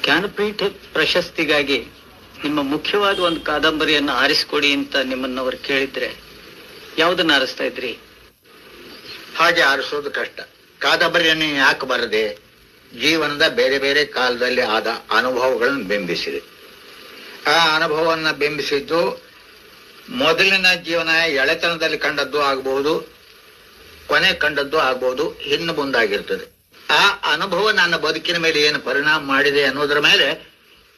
ಜ್ಞಾನಪೀಠ ಪ್ರಶಸ್ತಿಗಾಗಿ ನಿಮ್ಮ ಮುಖ್ಯವಾದ ಒಂದು ಕಾದಂಬರಿಯನ್ನು ಆರಿಸಿಕೊಡಿ ಅಂತ ನಿಮ್ಮನ್ನವರು ಕೇಳಿದ್ರೆ ಯಾವುದನ್ನ ಆರಿಸ್ತಾ ಇದ್ರಿ? ಹಾಗೆ ಆರಿಸೋದು ಕಷ್ಟ. ಕಾದಂಬರಿಯನ್ನು ಯಾಕೆ ಬರದೆ? ಜೀವನದ ಬೇರೆ ಬೇರೆ ಕಾಲದಲ್ಲಿ ಆದ ಅನುಭವಗಳನ್ನು ಬಿಂಬಿಸಿದೆ. ಆ ಅನುಭವವನ್ನು ಬಿಂಬಿಸಿದ್ದು ಮೊದಲಿನ ಜೀವನ ಎಳೆತನದಲ್ಲಿ ಕಂಡದ್ದು ಆಗಬಹುದು, ಕೊನೆ ಕಂಡದ್ದು ಆಗಬಹುದು, ಇನ್ನು ಮುಂದಾಗಿರ್ತದೆ. ಆ ಅನುಭವ ನನ್ನ ಬದುಕಿನ ಮೇಲೆ ಏನು ಪರಿಣಾಮ ಮಾಡಿದೆ ಅನ್ನೋದ್ರ ಮೇಲೆ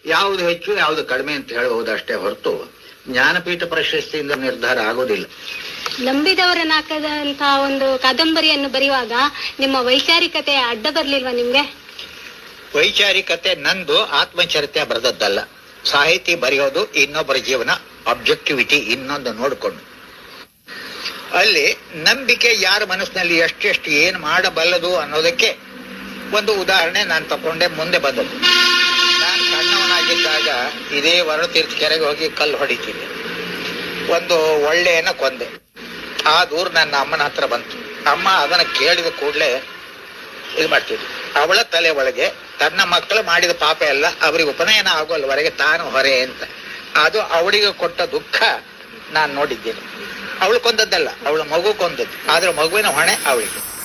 ಯಾವುದು ಹೆಚ್ಚು ಯಾವುದು ಕಡಿಮೆ ಅಂತ ಹೇಳಬಹುದಷ್ಟೇ ಹೊರತು ಜ್ಞಾನಪೀಠ ಪ್ರಶಸ್ತಿಯಿಂದ ನಿರ್ಧಾರ ಆಗೋದಿಲ್ಲ. ನಂಬಿದವರನ್ನಾಕದಂತಹ ಒಂದು ಕಾದಂಬರಿಯನ್ನು ಬರೆಯುವಾಗ ನಿಮ್ಮ ವೈಚಾರಿಕತೆ ಅಡ್ಡ ಬರ್ಲಿಲ್ವಾ ನಿಮ್ಗೆ? ವೈಚಾರಿಕತೆ ನಂದು ಆತ್ಮಚರಿತ್ರೆ ಬರೆದದ್ದಲ್ಲ. ಸಾಹಿತಿ ಬರೆಯೋದು ಇನ್ನೊಬ್ಬರ ಜೀವನ, ಅಬ್ಜೆಕ್ಟಿವಿಟಿ ಇನ್ನೊಂದು ನೋಡಿಕೊಂಡು. ಅಲ್ಲಿ ನಂಬಿಕೆ ಯಾರ ಮನಸ್ಸಿನಲ್ಲಿ ಎಷ್ಟೆಷ್ಟು ಏನು ಮಾಡಬಲ್ಲದು ಅನ್ನೋದಕ್ಕೆ ಒಂದು ಉದಾಹರಣೆ ನಾನು ತಕೊಂಡೆ ಮುಂದೆ ಬಂದದ್ದು. ನಾನು ಸಣ್ಣವನಾಗಿದ್ದಾಗ ಇದೇ ವರತೀರ್ಥ ಕೆರೆಗೆ ಹೋಗಿ ಕಲ್ಲು ಹೊಡಿತೀನಿ. ಒಂದು ಒಳ್ಳೆಯನ ಕೊಂದೆ. ಆ ದೂರ ನನ್ನ ಅಮ್ಮನ ಹತ್ರ ಬಂತು. ಅಮ್ಮ ಅದನ್ನ ಕೇಳಿದ ಕೂಡಲೇ ಇದು ಮಾಡ್ತಿದ್ವಿ. ಅವಳ ತಲೆ ಒಳಗೆ ತನ್ನ ಮಕ್ಕಳು ಮಾಡಿದ ಪಾಪ ಎಲ್ಲ ಅವರಿಗೆ ಉಪನಯನ ಆಗೋಲ್ವರೆಗೆ ತಾನು ಹೊರೆ ಅಂತ. ಅದು ಅವಳಿಗೆ ಕೊಟ್ಟ ದುಃಖ ನಾನು ನೋಡಿದ್ದೇನೆ. ಅವಳು ಕೊಂದದ್ದಲ್ಲ, ಅವಳ ಮಗು ಕೊಂದದ್ದು. ಆದ್ರೆ ಮಗುವಿನ ಹೊಣೆ ಅವಳಿಗೆ.